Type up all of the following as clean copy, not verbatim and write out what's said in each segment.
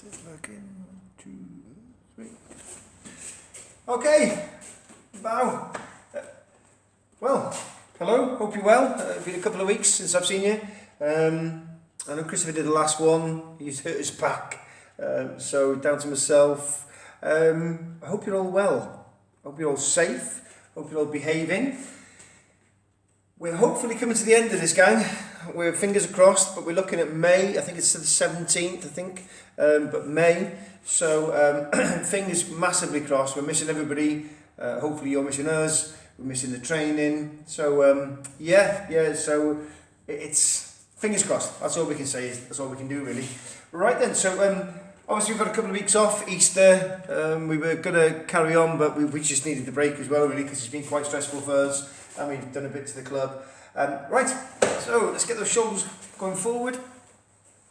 Looking, 1, 2, 3. Okay, bow. Well, hello, hope you're well. It's been a couple of weeks since I've seen you. I know Christopher did the last one, he's hurt his back, so down to myself. I hope you're all well, hope you're all safe, hope you're all behaving. We're hopefully coming to the end of this, gang. We're fingers crossed, but we're looking at May. I think it's the 17th, I think, but May. So fingers massively crossed. We're missing everybody. Hopefully you're missing us. We're missing the training. So yeah. So it's fingers crossed. That's all we can say. That's all we can do, really. Right then. So obviously we've got a couple of weeks off. Easter. We were gonna carry on, but we just needed the break as well, really, because it's been quite stressful for us. And we've done a bit to the club. Right, so let's get those shoulders going forward,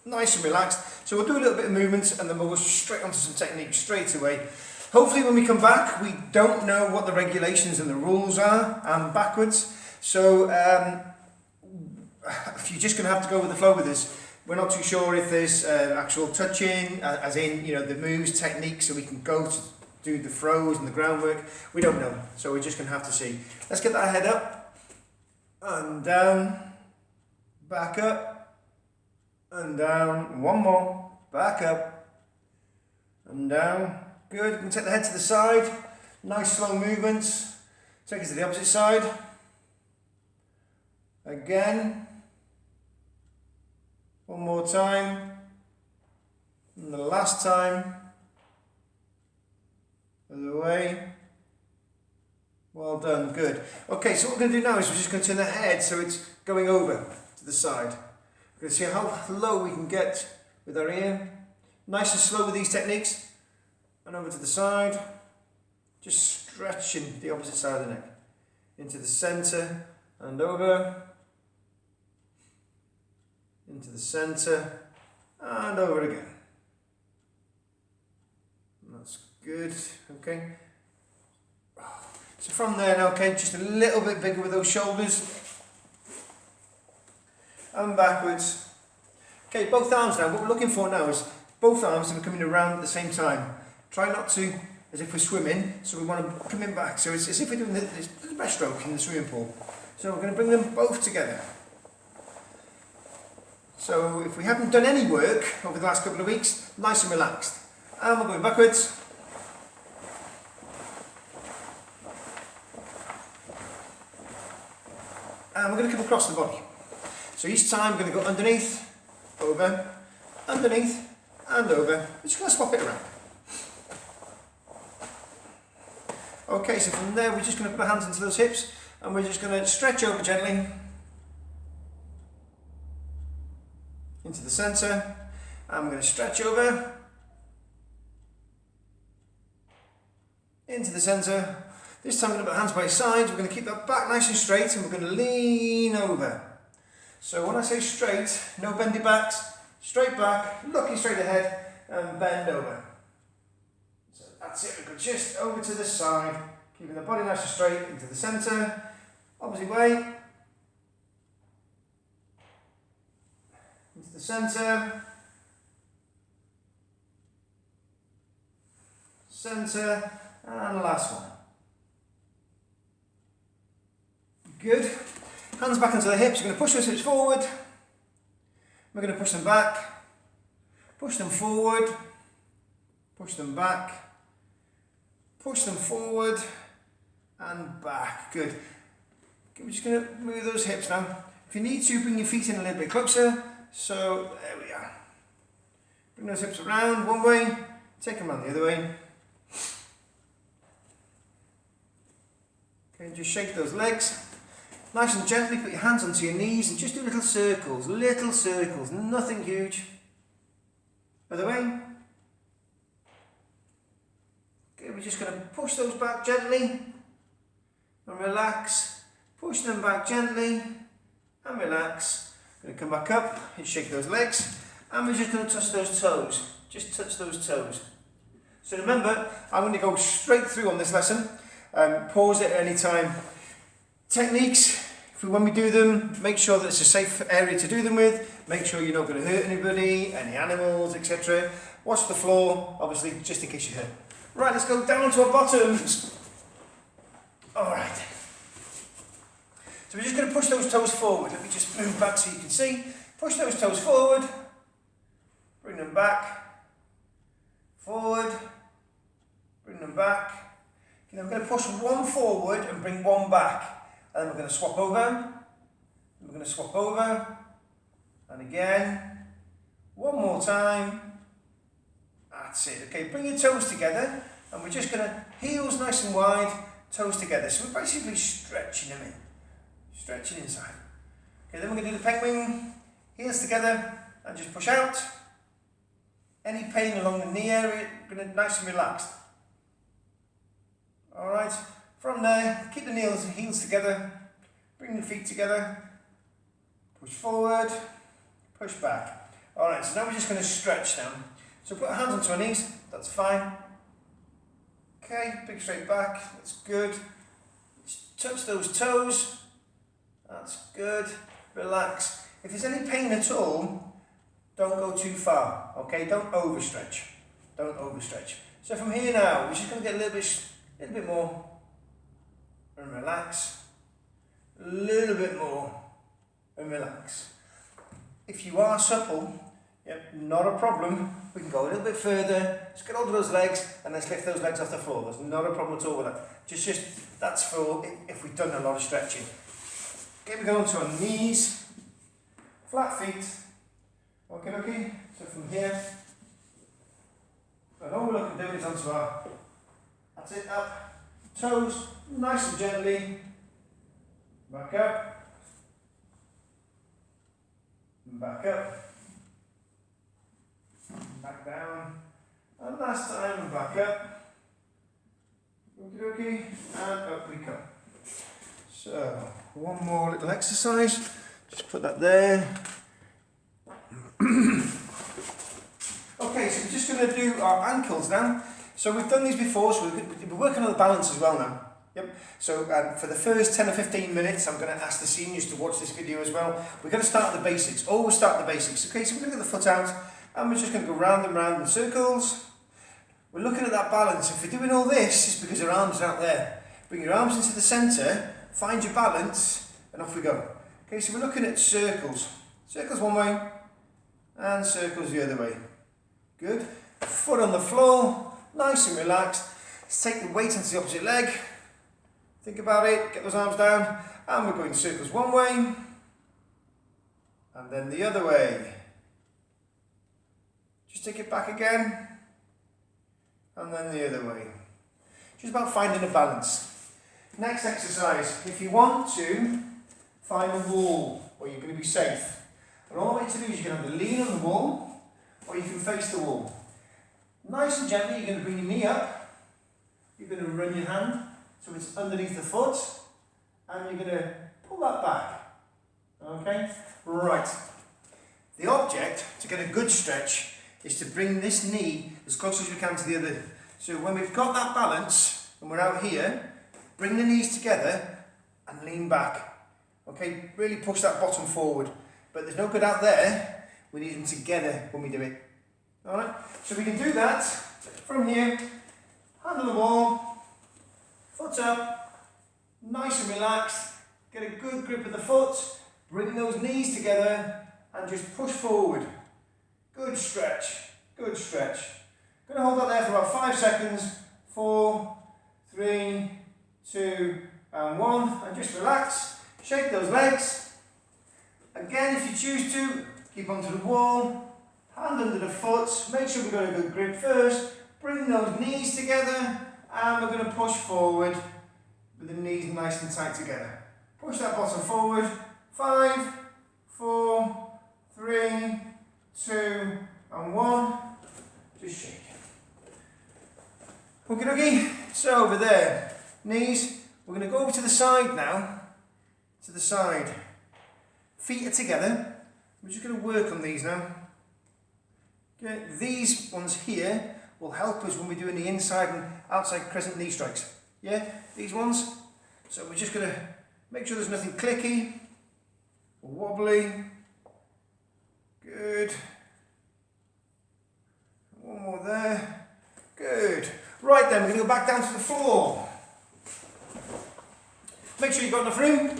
nice and relaxed. So we'll do a little bit of movement and then we'll go straight onto some technique straight away. Hopefully when we come back, we don't know what the regulations and the rules are and backwards. So you're just going to have to go with the flow with this. We're not too sure if there's actual touching, as in, you know, the moves, techniques, so we can go to do the throws and the groundwork. We don't know, so we're just going to have to see. Let's get that head up and down, back up and down. One more, back up and down. Good. You can take the head to the side. Nice slow movements. Take it to the opposite side. Again. One more time. And the last time. Other way. Well done, good. Okay, so what we're going to do now is we're just going to turn the head so it's going over to the side. We're going to see how low we can get with our ear. Nice and slow with these techniques. And over to the side. Just stretching the opposite side of the neck. Into the centre and over. Into the centre and over again. That's good, okay. So from there now, okay, just a little bit bigger with those shoulders. And backwards. Okay, both arms now. What we're looking for now is both arms to be coming around at the same time. Try not to, as if we're swimming, so we want to come in back. So it's as if we're doing this breaststroke in the swimming pool. So we're going to bring them both together. So if we haven't done any work over the last couple of weeks, nice and relaxed. And we're going backwards. And we're going to come across the body. So each time we're going to go underneath, over, underneath, and over. We're just going to swap it around. Okay, so from there we're just going to put our hands into those hips and we're just going to stretch over gently into the centre, and we're going to stretch over into the centre. This time we're going to put hands by his sides. We're going to keep that back nice and straight and we're going to lean over. So when I say straight, no bendy backs, straight back, looking straight ahead and bend over. So that's it, we go just over to the side, keeping the body nice and straight into the centre, opposite way, into the centre, centre, and the last one. Good. Hands back onto the hips. You're going to push those hips forward. We're going to push them back. Push them forward. Push them back. Push them forward. And back. Good. Okay, we're just going to move those hips now. If you need to, bring your feet in a little bit closer. So, there we are. Bring those hips around one way. Take them around the other way. Okay, just shake those legs. Nice and gently put your hands onto your knees and just do little circles, nothing huge. Other way. Okay, we're just going to push those back gently and relax. Push them back gently and relax. Going to come back up and shake those legs and we're just going to touch those toes. Just touch those toes. So remember, I'm going to go straight through on this lesson. Pause it at any time. Techniques when we do them, make sure that it's a safe area to do them with. Make sure you're not going to hurt anybody, any animals, etc. Watch the floor, obviously, just in case you hurt. Right, let's go down to our bottoms. Alright. So we're just going to push those toes forward. Let me just move back so you can see. Push those toes forward. Bring them back. Forward. Bring them back. Okay, I'm going to push one forward and bring one back. And then we're going to swap over. We're going to swap over. And again. One more time. That's it. Okay, bring your toes together. And we're just going to, heels nice and wide, toes together. So we're basically stretching them in. Stretching inside. Okay, then we're going to do the penguin. Heels together and just push out. Any pain along the knee area, going to nice and relaxed. Alright, from there, keep the heels together. Bring the feet together. Push forward. Push back. Alright, so now we're just going to stretch now. So put our hands onto our knees, that's fine. Okay, big straight back, that's good. Just touch those toes, that's good. Relax. If there's any pain at all, don't go too far, okay? Don't overstretch. Don't overstretch. So from here now, we're just going to get a little bit more and relax. A little bit more and relax. If you are supple, yep, not a problem. We can go a little bit further. Let's get hold of those legs and let's lift those legs off the floor. There's not a problem at all with that. Just that's for if we've done a lot of stretching. Okay, we go onto our knees, flat feet. Okay. So from here, and all we're looking to do is onto our. That's it. Up, toes, nice and gently. Back up. Back up. Back down, and last time back up, okay, and up we come. So, one more little exercise, just put that there. Okay, so we're just going to do our ankles now. So we've done these before, so we're working on the balance as well now. Yep. So for the first 10 or 15 minutes, I'm going to ask the seniors to watch this video as well. We're going to start with the basics, always start with the basics. Okay, so we're going to get the foot out. And we're just going to go round and round in circles. We're looking at that balance. If we're doing all this, it's because our arms are out there. Bring your arms into the centre, find your balance, and off we go. Okay, so we're looking at circles. Circles one way, and circles the other way. Good. Foot on the floor, nice and relaxed. Let's take the weight onto the opposite leg. Think about it, get those arms down, and we're going circles one way, and then the other way. Just take it back again, and then the other way. Just about finding a balance. Next exercise, if you want to find a wall where you're going to be safe. And all I want you to do is you can either lean on the wall, or you can face the wall. Nice and gently, you're going to bring your knee up, you're going to run your hand, so it's underneath the foot, and you're going to pull that back. Okay? Right. The object, to get a good stretch, is to bring this knee as close as we can to the other. So when we've got that balance and we're out here, bring the knees together and lean back. Okay, really push that bottom forward. But there's no good out there, we need them together when we do it. Alright, so we can do that from here, hand on the wall, foot up, nice and relaxed, get a good grip of the foot, bring those knees together and just push forward. Good stretch, good stretch. Going to hold that there for about 5 seconds. 4, 3, 2, and 1. And just relax. Shake those legs. Again, if you choose to, keep onto the wall. Hand under the foot. Make sure we've got a good grip first. Bring those knees together. And we're going to push forward with the knees nice and tight together. Push that bottom forward. 5, 4, 3, 2, and 1. Just shake. Okay, so over there, knees. We're going to go over to the side now. To the side. Feet are together. We're just going to work on these now. Okay, these ones here will help us when we're doing the inside and outside crescent knee strikes. Yeah, these ones. So we're just going to Make sure there's nothing clicky or wobbly. Good. One more there. Good. Right then, we're going to go back down to the floor. Make sure you've got enough room.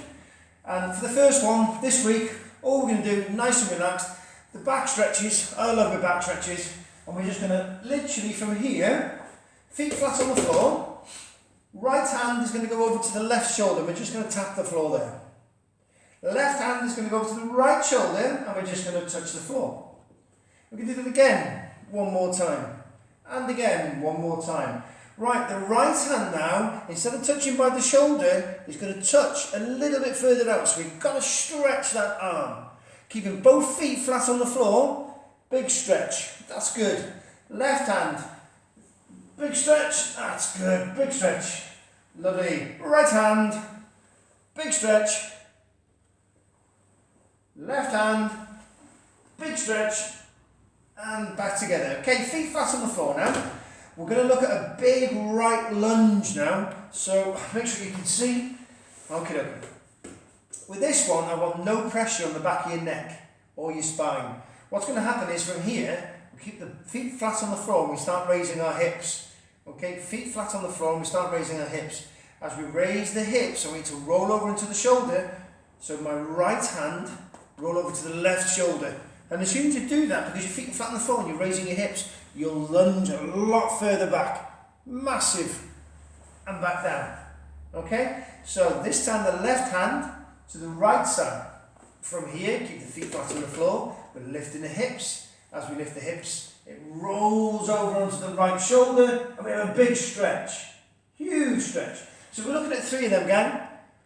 And for the first one, this week, all we're going to do, nice and relaxed, the back stretches. I love my back stretches. And we're just going to literally from here, feet flat on the floor. Right hand is going to go over to the left shoulder. We're just going to tap the floor there. The left hand is going to go over to the right shoulder and we're just going to touch the floor. We can do that again, one more time. And again, one more time. Right, the right hand now, instead of touching by the shoulder, is going to touch a little bit further out. So we've got to stretch that arm. Keeping both feet flat on the floor. Big stretch. That's good. Left hand. Big stretch. That's good. Big stretch. Lovely. Right hand. Big stretch. Left hand. Big stretch. And back together. Okay, feet flat on the floor now. We're going to look at a big right lunge now. So make sure you can see. Okay. With this one, I want no pressure on the back of your neck or your spine. What's going to happen is from here, we keep the feet flat on the floor and we start raising our hips. Okay, feet flat on the floor and we start raising our hips. As we raise the hips, I need to roll over into the shoulder. So my right hand, roll over to the left shoulder. And as soon as you do that, because your feet are flat on the floor and you're raising your hips, you'll lunge a lot further back. Massive. And back down. Okay, so this time the left hand to the right side. From here, keep the feet flat on the floor. We're lifting the hips. As we lift the hips, it rolls over onto the right shoulder and we have a big stretch. Huge stretch. So we're looking at 3 of them, gang.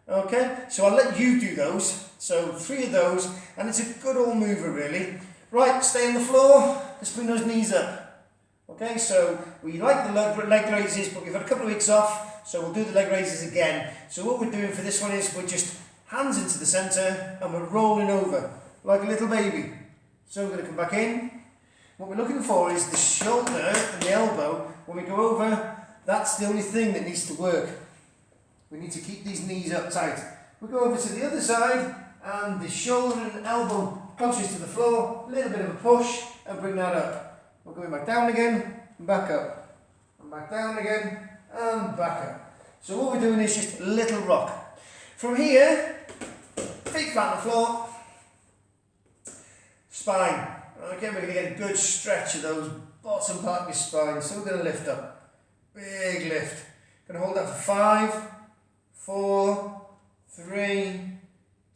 Okay, so I'll let you do those. So 3 of those, and it's a good old mover really. Right, stay on the floor. Let's bring those knees up. Okay, so we like the leg raises, but we've had a couple of weeks off, so we'll do the leg raises again. So what we're doing for this one is we're just hands into the centre and we're rolling over like a little baby. So we're going to come back in. What we're looking for is the shoulder and the elbow. When we go over, that's the only thing that needs to work. We need to keep these knees up tight. We go over to the other side and the shoulder and elbow closest to the floor. A little bit of a push and bring that up. We're going back down again and back up. And back down again and back up. So what we're doing is just a little rock. From here, feet flat on the floor. Spine. Okay, we're going to get a good stretch of those bottom part of your spine. So we're going to lift up. Big lift. Going to hold that for 5, 4, 3,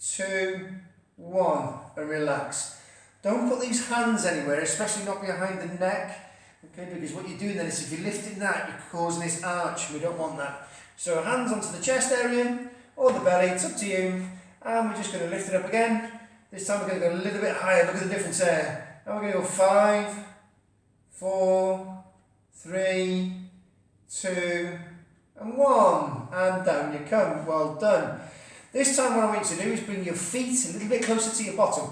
2, 1. And relax. Don't put these hands anywhere, especially not behind the neck. Okay, because what you're doing then is if you're lifting that, you're causing this arch. We don't want that. So hands onto the chest area or the belly. It's up to you. And we're just going to lift it up again. This time we're going to go a little bit higher. Look at the difference there. Now we're going to go 5, 4, 3, 2, and 1. And down you come. Well done. This time what I want you to do is bring your feet a little bit closer to your bottom.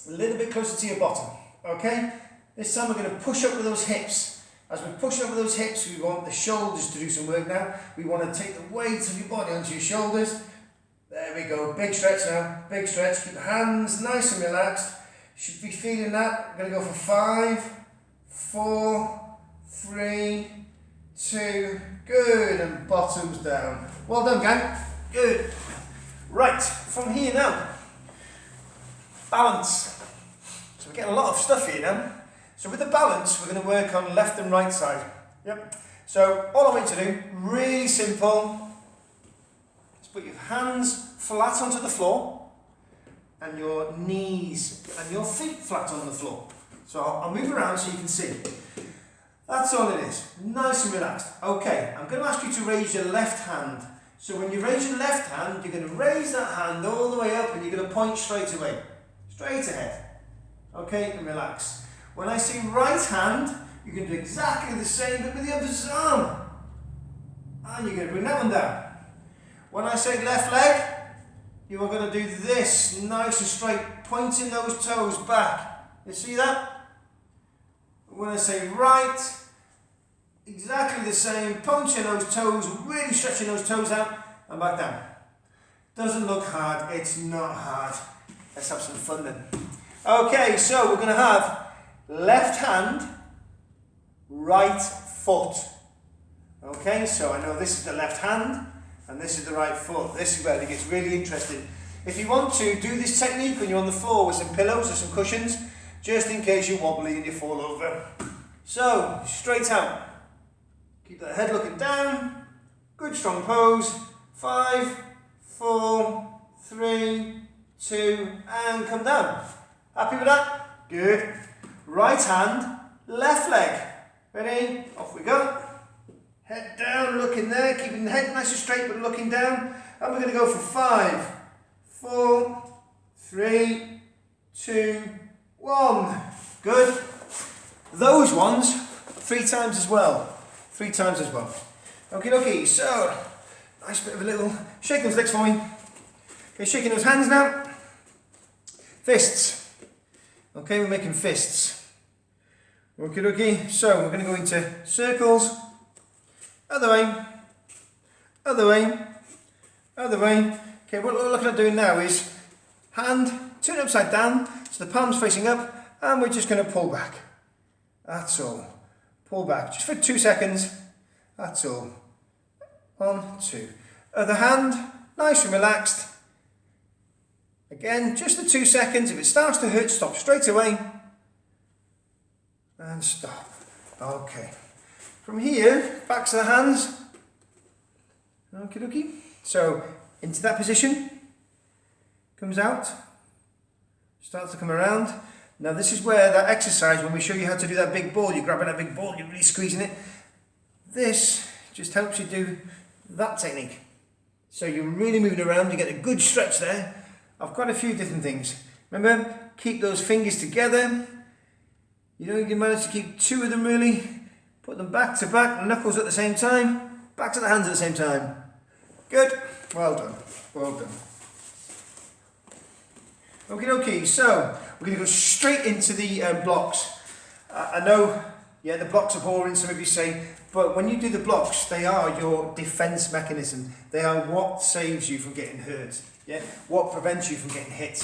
A little bit closer to your bottom. Okay? This time we're going to push up with those hips. As we push up with those hips, we want the shoulders to do some work now. We want to take the weight of your body onto your shoulders. There we go. Big stretch now. Big stretch. Keep the hands nice and relaxed. Should be feeling that. We're going to go for 5, 4, 3, 2. Good. And bottoms down. Well done, gang. Good. Right. From here now. Balance. So we're getting a lot of stuff here now. So with the balance, we're going to work on left and right side. Yep. So all I want you to do, really simple, is put your hands flat onto the floor and your knees and your feet flat on the floor. So I'll move around so you can see. That's all it is. Nice and relaxed. Okay, I'm going to ask you to raise your left hand. So when you raise your left hand, you're going to raise that hand all the way up and you're going to point straight away. Straight ahead. Okay, and relax. When I say right hand, you can do exactly the same but with the other arm. And you're going to bring that one down. When I say left leg, you are going to do this, nice and straight, pointing those toes back. You see that? When I say right, exactly the same, pointing those toes, really stretching those toes out, and back down. Doesn't look hard, it's not hard. Let's have some fun then. Okay, so we're going to have left hand, right foot. Okay, so I know this is the left hand and this is the right foot. This is where it gets really interesting. If you want to do this technique when you're on the floor with some pillows or some cushions, just in case you're wobbly and you fall over. So, straight out. Keep that head looking down. Good strong pose. 5, 4, 3, 2, and come down. Happy with that? Good. Right hand, left leg. Ready? Off we go. Head down, looking there, keeping the head nice and straight but looking down. And we're going to go for 5, 4, 3, 2, 1. Good. Those ones 3 times as well. 3 times as well. Okie dokie, so nice bit of a little shake those legs for me. Okay, shaking those hands now. Fists. Okay, we're making fists. Okie dokie, so we're going to go into circles. Other way. Other way. Other way. Okay, what we're looking at doing now is hand, turn it upside down, so the palm's facing up, and we're just going to pull back. That's all. Pull back, just for 2 seconds. That's all. 1, 2. Other hand, nice and relaxed. Again, just the 2 seconds. If it starts to hurt, stop straight away. And stop. Okay. From here, back to the hands. Okie dokie. So, into that position. Comes out. Starts to come around. Now this is where that exercise, when we show you how to do that big ball, you're grabbing that big ball, you're really squeezing it. This just helps you do that technique. So you're really moving around, you get a good stretch there of quite a few different things. Remember, keep those fingers together. You know, you can manage to keep 2 of them really. Put them back to back, knuckles at the same time, back to the hands at the same time. Good. Well done. Well done. Okie dokie, so we're going to go straight into the blocks. I know, yeah, the blocks are boring, some of you say, but when you do the blocks, they are your defense mechanism. They are what saves you from getting hurt, yeah, what prevents you from getting hit.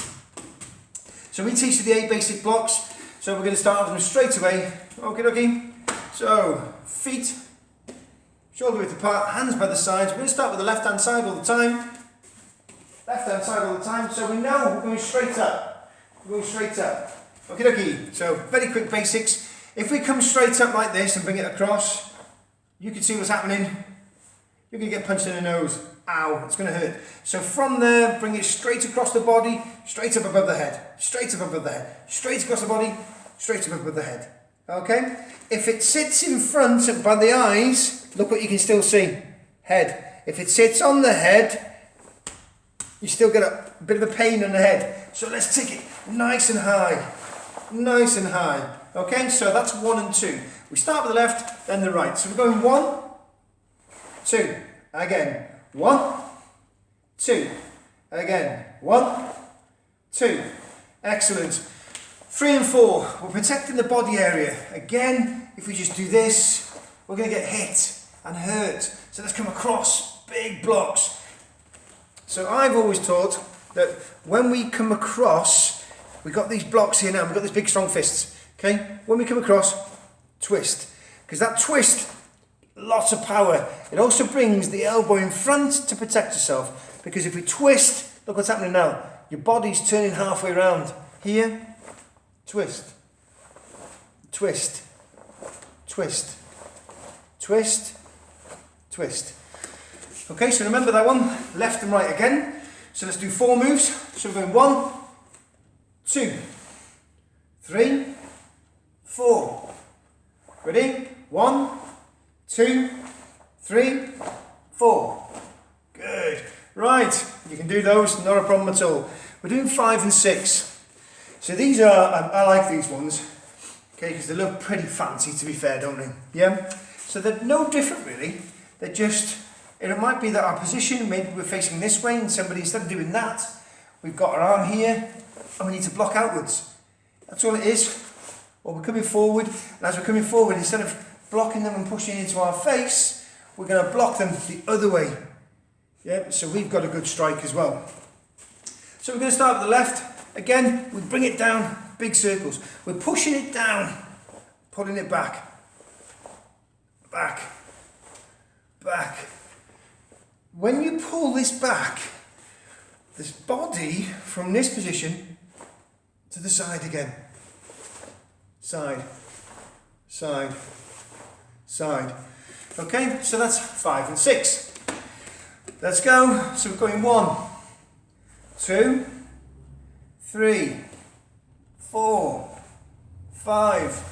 So we teach you the 8 basic blocks, so we're going to start off with them straight away. Okie dokie. So, feet, shoulder width apart, hands by the sides. We're going to start with the left hand side all the time. Left hand side all the time, so we know we're going straight up. We're going straight up. Okie dokie, so very quick basics. If we come straight up like this and bring it across, you can see what's happening. You're going to get punched in the nose. Ow, it's going to hurt. So from there, bring it straight across the body, straight up above the head. Straight up above the head. Straight across the body, straight up above the head. Okay? If it sits in front by the eyes, look what you can still see. Head. If it sits on the head, you still get a bit of a pain on the head. So let's take it nice and high. Nice and high. Okay, so that's 1 and 2. We start with the left, then the right. So we're going 1, 2. Again. 1, 2. Again. 1, 2. Excellent. 3 and 4. We're protecting the body area. Again, if we just do this, we're going to get hit and hurt. So let's come across big blocks. So I've always taught that when we come across, we've got these blocks here now, we've got these big strong fists, okay? When we come across, twist. Because that twist, lots of power. It also brings the elbow in front to protect yourself. Because if we twist, look what's happening now. Your body's turning halfway around. Here, twist. Twist. Twist. Twist. Twist. Okay, so remember that one, left and right again. So let's do 4 moves. So we're going 1, 2, 3, 4. Ready? 1, 2, 3, 4. Good. Right, you can do those, not a problem at all. We're doing 5 and 6. So these are, I like these ones, okay, because they look pretty fancy to be fair, don't they? Yeah? So they're no different really. They're just, it might be that our position, maybe we're facing this way and somebody, instead of doing that, we've got our arm here and we need to block outwards. That's all it is. Or we're coming forward, and as we're coming forward, instead of blocking them and pushing into our face, we're going to block them the other way. Yeah, so we've got a good strike as well. So we're going to start with the left. Again, we bring it down, big circles. We're pushing it down, pulling it back. Back. Back. When you pull this back, this body from this position to the side again. Side. Side. Side. Okay, so that's 5 and 6. Let's go. So we're going 1, 2, 3, 4, 5,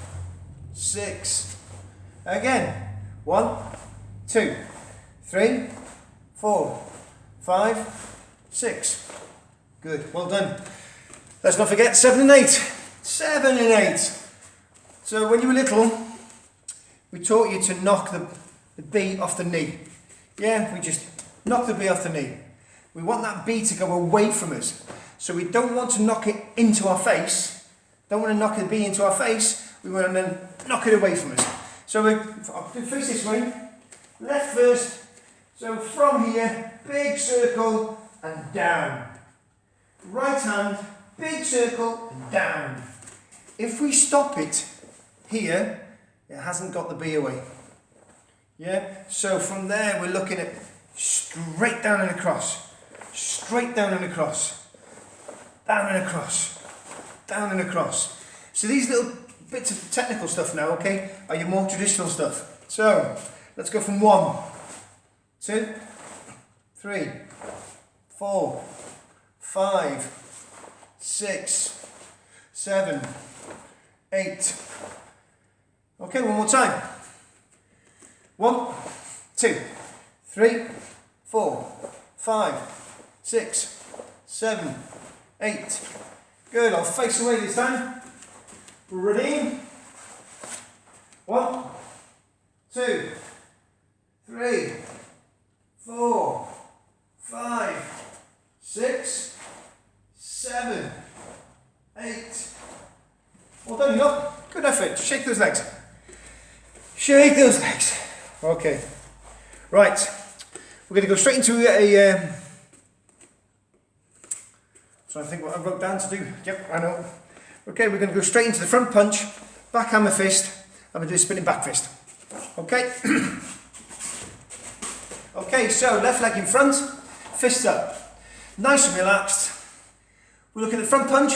6. Again. 1, 2, 3, 4, 5, 6. Good. Well done. Let's not forget 7 and 8. 7 and 8. So when you were little, we taught you to knock the B off the knee. Yeah, we just knock the B off the knee. We want that B to go away from us. So we don't want to knock it into our face. Don't want to knock the B into our face. We want to knock it away from us. So I'll face this way. Left first. So from here, big circle and down. Right hand, big circle and down. If we stop it here, it hasn't got the B away. Yeah? So from there, we're looking at straight down and across. Straight down and across. Down and across. Down and across. So these little bits of technical stuff now, okay, are your more traditional stuff. So, let's go from 1, 2, 3, 4, 5, 6, 7, 8. Okay, one more time. 1, 2, 3, 4, 5, 6, 7, 8. Good, I'll face away this time. Ready? 1, 2, 3, 4, 5, 6, 7, 8. Well done, you lot. Good effort. Shake those legs. Shake those legs. Okay. Right. We're going to go straight into a... trying to think what I wrote down to do. Yep, I know. Okay, we're going to go straight into the front punch, back hammer fist, and we'll do a spinning back fist. Okay? Okay, so left leg in front, fist up. Nice and relaxed. We're looking at the front punch,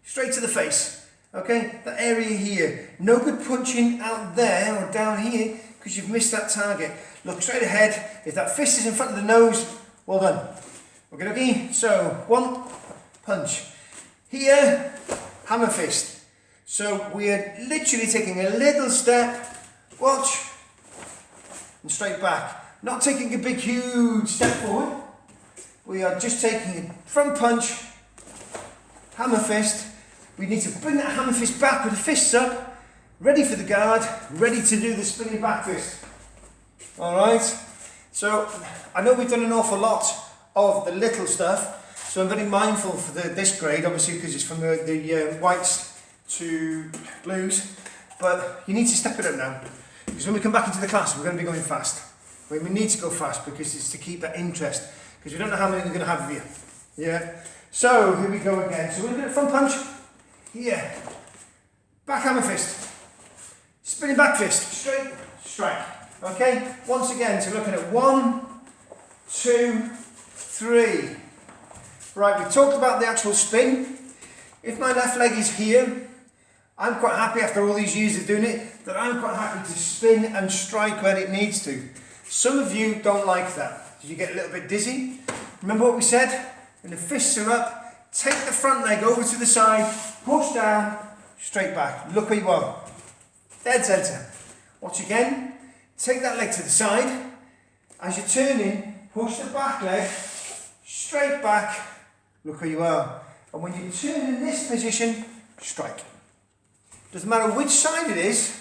straight to the face. Okay, that area here. No good punching out there or down here because you've missed that target. Look straight ahead. If that fist is in front of the nose, well done. Okay, so 1, punch. Here, hammer fist. So we're literally taking a little step, watch, and straight back. Not taking a big, huge step forward. We are just taking a front punch, hammer fist. We need to bring that hammer fist back with the fists up, ready for the guard, ready to do the spinning back fist. Alright, so I know we've done an awful lot of the little stuff, so I'm very mindful for this grade, obviously because it's from the whites to blues, but you need to step it up now, because when we come back into the class we're going to be going fast. We need to go fast because it's to keep that interest, because we don't know how many we're going to have of you. Yeah. So here we go again. So we're going to do a front punch. Here. Back hammer fist. Spinning back fist. Straight. Strike. Okay. Once again, so we're looking at 1, 2, 3. Right, we talked about the actual spin. If my left leg is here, I'm quite happy after all these years of doing it, that I'm quite happy to spin and strike where it needs to. Some of you don't like that. You get a little bit dizzy. Remember what we said? When the fists are up, take the front leg over to the side, push down, straight back. Look where you are. Dead centre. Watch again. Take that leg to the side. As you're turning, push the back leg straight back. Look where you are. And when you turn in this position, strike. Doesn't matter which side it is.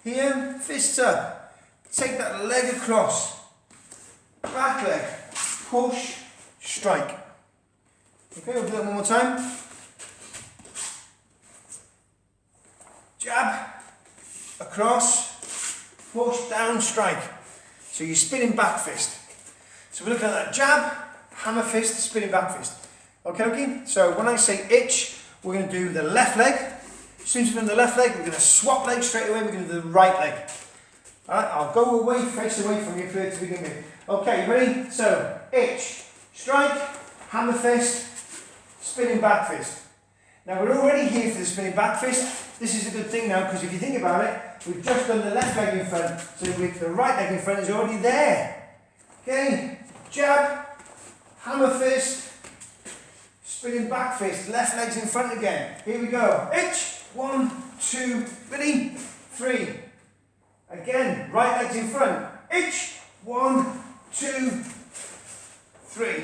Here, fists up. Take that leg across. Back leg. Push. Strike. Okay, we'll do that one more time. Jab. Across. Push down. Strike. So you're spinning back fist. So we're looking at that jab, hammer fist, spinning back fist. Okay, okay? So when I say itch, we're going to do the left leg. As soon as we've done the left leg, we're going to swap legs straight away, we're going to do the right leg. Alright, I'll go away, face away from you for it to begin with. Okay, ready? So, itch, strike, hammer fist, spinning back fist. Now we're already here for the spinning back fist. This is a good thing now, because if you think about it, we've just done the left leg in front, so the right leg in front is already there. Okay, jab, hammer fist, spinning back fist, left leg's in front again. Here we go. Itch, 1, 2, ready, 3. Again, right leg's in front. Itch, 1, 2, 3.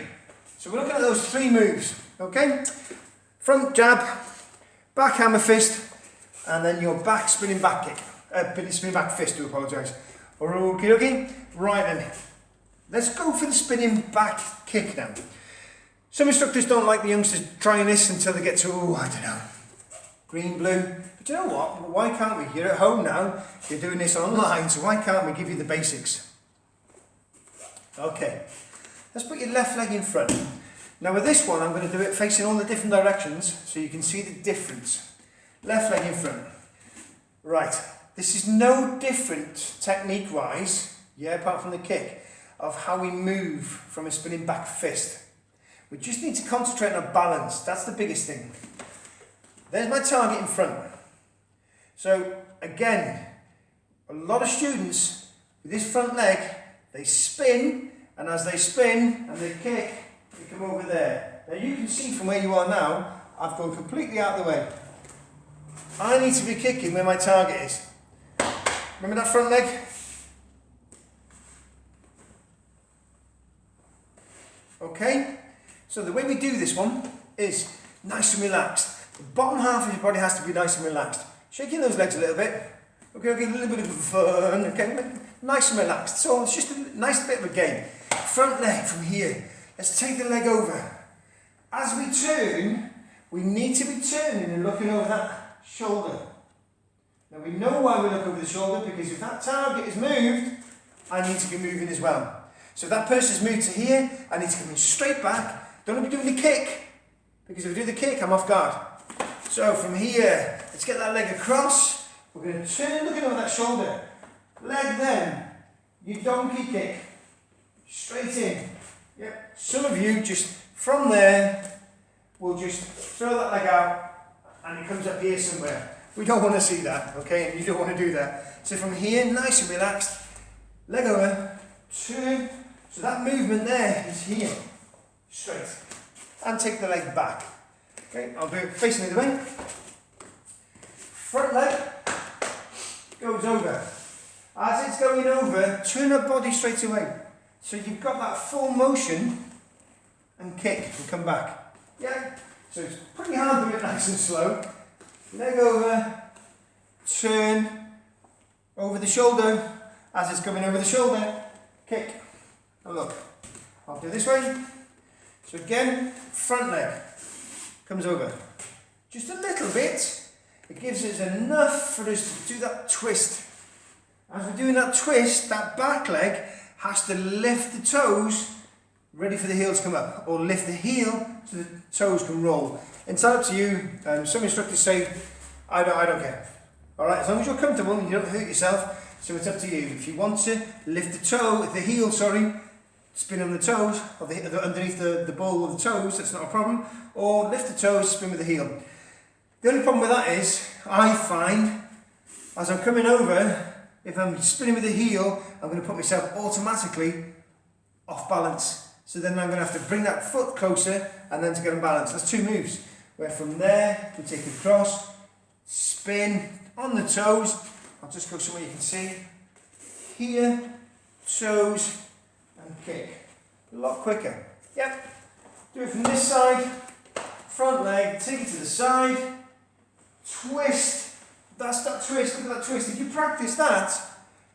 So we're looking at those 3 moves, okay? Front jab, back hammer fist, and then your back spinning back kick. Spinning back fist, do apologise. Okay, okay. Right then, let's go for the spinning back kick now. Some instructors don't like the youngsters trying this until they get to, I don't know, green, blue. But you know what? Why can't we? You're at home now, you're doing this online, so why can't we give you the basics? Okay, let's put your left leg in front. Now with this one, I'm going to do it facing all the different directions so you can see the difference. Left leg in front. Right, this is no different technique-wise, yeah, apart from the kick, of how we move from a spinning back fist. We just need to concentrate on balance, that's the biggest thing. There's my target in front. So again, a lot of students with this front leg, they spin, and as they spin and they kick, they come over there. Now you can see from where you are now, I've gone completely out of the way. I need to be kicking where my target is. Remember that front leg? Okay, so the way we do this one is nice and relaxed. The bottom half of your body has to be nice and relaxed. Shaking those legs a little bit. Okay, okay, a little bit of fun. Okay, nice and relaxed. So it's just a nice bit of a game. Front leg from here. Let's take the leg over. As we turn, we need to be turning and looking over that shoulder. Now we know why we look over the shoulder, because if that target is moved, I need to be moving as well. So if that person's moved to here, I need to come in straight back. Don't want to be doing the kick, because if I do the kick, I'm off guard. So from here, let's get that leg across. We're going to turn looking over that shoulder. Leg then, you donkey kick. Straight in. Yep. Some of you just from there will just throw that leg out and it comes up here somewhere. We don't want to see that, okay? And you don't want to do that. So from here, nice and relaxed. Leg over, turn. So that movement there is here. Straight. And take the leg back. Okay, I'll do it facing the other way. Front leg goes over. As it's going over, turn the body straight away. So you've got that full motion and kick and come back. Yeah? So it's pretty hard to do it nice and slow. Leg over, turn, over the shoulder. As it's coming over the shoulder, kick. Now look, I'll do this way. So again, front leg comes over. Just a little bit. It gives us enough for us to do that twist. As we're doing that twist, that back leg has to lift the toes, ready for the heel to come up, or lift the heel so the toes can roll. It's up to you. Some instructors say, I don't care. Alright, as long as you're comfortable and you don't hurt yourself, so it's up to you. If you want to lift the toe, the heel, sorry, spin on the toes, or underneath the ball of the toes, that's not a problem, or lift the toes, spin with the heel. The only problem with that is, I find, as I'm coming over, if I'm spinning with the heel, I'm going to put myself automatically off balance. So then I'm going to have to bring that foot closer and then to get on balance. That's 2 moves. Where from there, we take it across, spin on the toes. I'll just go somewhere you can see. Here, toes, and kick. A lot quicker. Yep. Do it from this side, front leg, take it to the side, twist. That's that twist, look at that twist. If you practice that,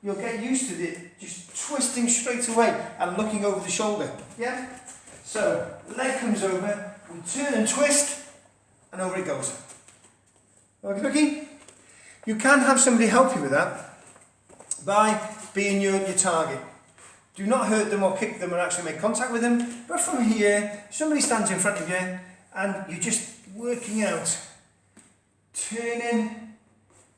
you'll get used to it, just twisting straight away and looking over the shoulder. Yeah? So, leg comes over, we turn and twist, and over it goes. Okay, okay? You can have somebody help you with that by being your target. Do not hurt them or kick them or actually make contact with them. But from here, somebody stands in front of you and you're just working out, turning,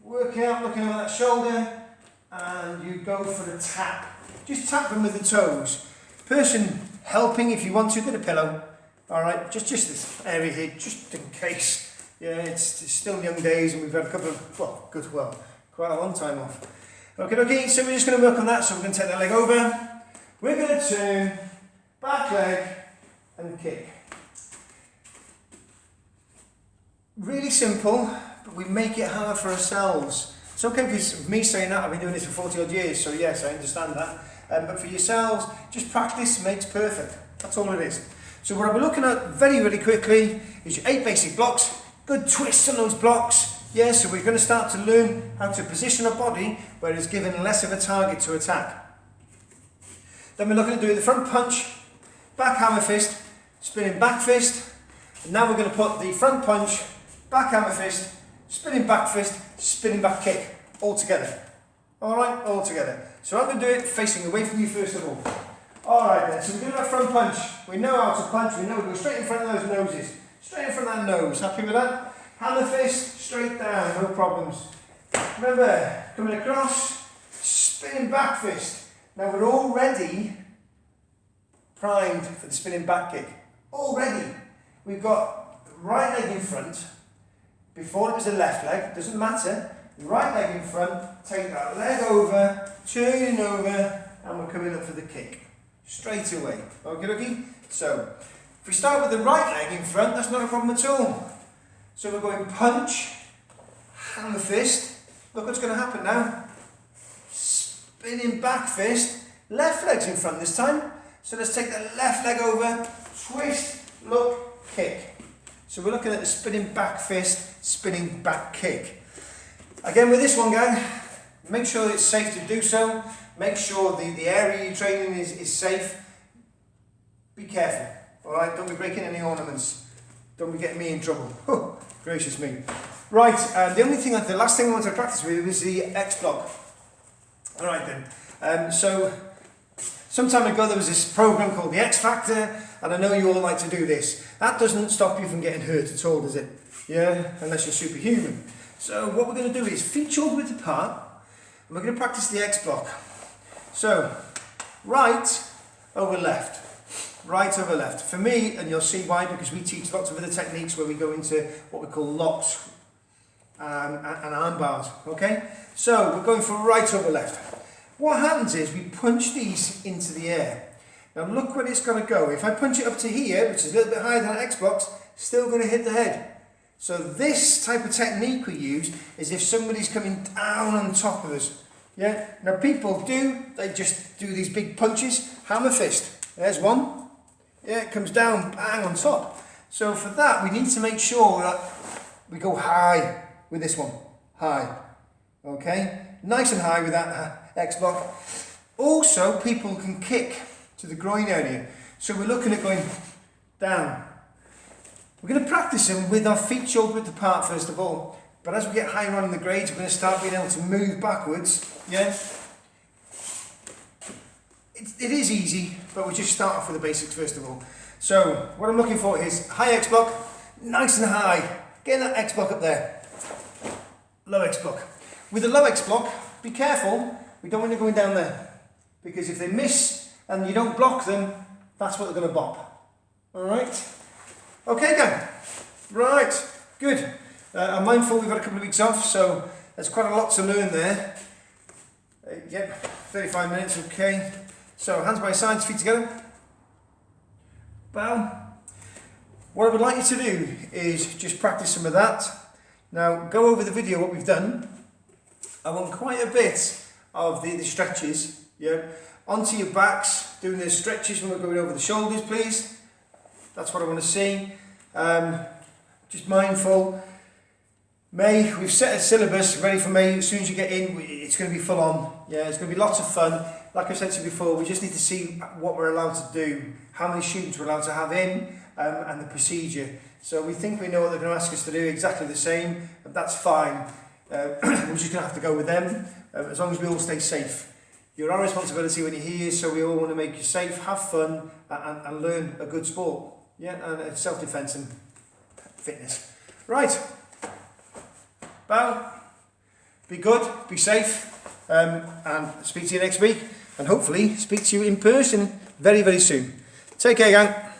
working out, looking over that shoulder, and you go for the tap. Just tap them with the toes. Person helping if you want to, get a pillow. Alright, just this area here, just in case. Yeah, it's still young days and we've had a couple of, quite a long time off. Okay, so we're just going to work on that. So we're going to take that leg over. We're going to turn, back leg, and kick. Really simple, but we make it hard for ourselves. It's okay because me saying that, I've been doing this for 40 odd years, so yes, I understand that. But for yourselves, just practice makes perfect. That's all it is. So what we're looking at very quickly is your 8 basic blocks. Good twists on those blocks. Yeah, so we're going to start to learn how to position our body where it's given less of a target to attack. Then we're looking at doing the front punch, back hammer fist, spinning back fist. And now we're going to put the front punch, back hammer fist, spinning back fist, spinning back kick, all together. Alright, all together. So I'm going to do it facing away from you first of all. Alright then, so we're doing that front punch. We know how to punch, we know we go straight in front of those noses. Straight in front of that nose. Happy with that? Hammer fist, straight down, no problems. Remember, coming across, spinning back fist. Now we're already primed for the spinning back kick. Already. We've got the right leg in front. Before it was the left leg, doesn't matter. The right leg in front, take that leg over, turning over, and we're coming up for the kick. Straight away. Okay. So, if we start with the right leg in front, that's not a problem at all. So we're going punch, hammer fist. Look what's going to happen now. Spinning back fist, left leg's in front this time. So let's take the left leg over, twist, look, kick. So we're looking at the spinning back fist, spinning back kick. Again with this one, gang, make sure it's safe to do so. Make sure the area you're training is safe. Be careful, alright? Don't be breaking any ornaments. Don't be getting me in trouble. Oh, gracious me. Right, the last thing I wanted to practice with was the X block. Alright then, so some time ago there was this program called the X Factor, and I know you all like to do this. That doesn't stop you from getting hurt at all, does it? Yeah, unless you're superhuman. So what we're going to do is feet shoulder width apart, and we're going to practice the X block. So, right over left. Right over left. For me, and you'll see why, because we teach lots of other techniques where we go into what we call locks and arm bars, okay? So, we're going for right over left. What happens is we punch these into the air. Now look where it's going to go. If I punch it up to here, which is a little bit higher than X blocks, still going to hit the head. So this type of technique we use is if somebody's coming down on top of us. Yeah. Now people they just do these big punches, hammer fist. There's one. Yeah, it comes down, bang, on top. So for that, we need to make sure that we go high with this one. High. Okay? Nice and high with that X block. Also, people can kick to the groin area. So we're looking at going down. We're going to practice them with our feet shoulder width apart first of all. But as we get higher on in the grades, we're going to start being able to move backwards. Yeah? It is easy, but we just start off with the basics first of all. So, what I'm looking for is high X block, nice and high. Getting that X block up there. Low X block. With the low X block, be careful, we don't want you going down there. Because if they miss and you don't block them, that's what they're going to bop. Alright? Okay, gang. Right, good. I'm mindful we've had a couple of weeks off, so there's quite a lot to learn there. Yep, 35 minutes, okay. So, hands by sides, feet together. Bow. What I would like you to do is just practice some of that. Now, go over the video, what we've done. I want quite a bit of the stretches, yeah. Onto your backs, doing the stretches when we're going over the shoulders, please. That's what I want to see. Just mindful. May, we've set a syllabus ready for May. As soon as you get in, it's going to be full on. Yeah, it's going to be lots of fun. Like I said to you before, we just need to see what we're allowed to do, how many students we're allowed to have in, and the procedure. So we think we know what they're going to ask us to do, exactly the same, and that's fine. We're just going to have to go with them, as long as we all stay safe. You're our responsibility when you're here, so we all want to make you safe, have fun, and learn a good sport. Yeah, and self-defense and fitness. Right. Bow. Be good, be safe, and speak to you next week, and hopefully speak to you in person very, very soon. Take care, gang.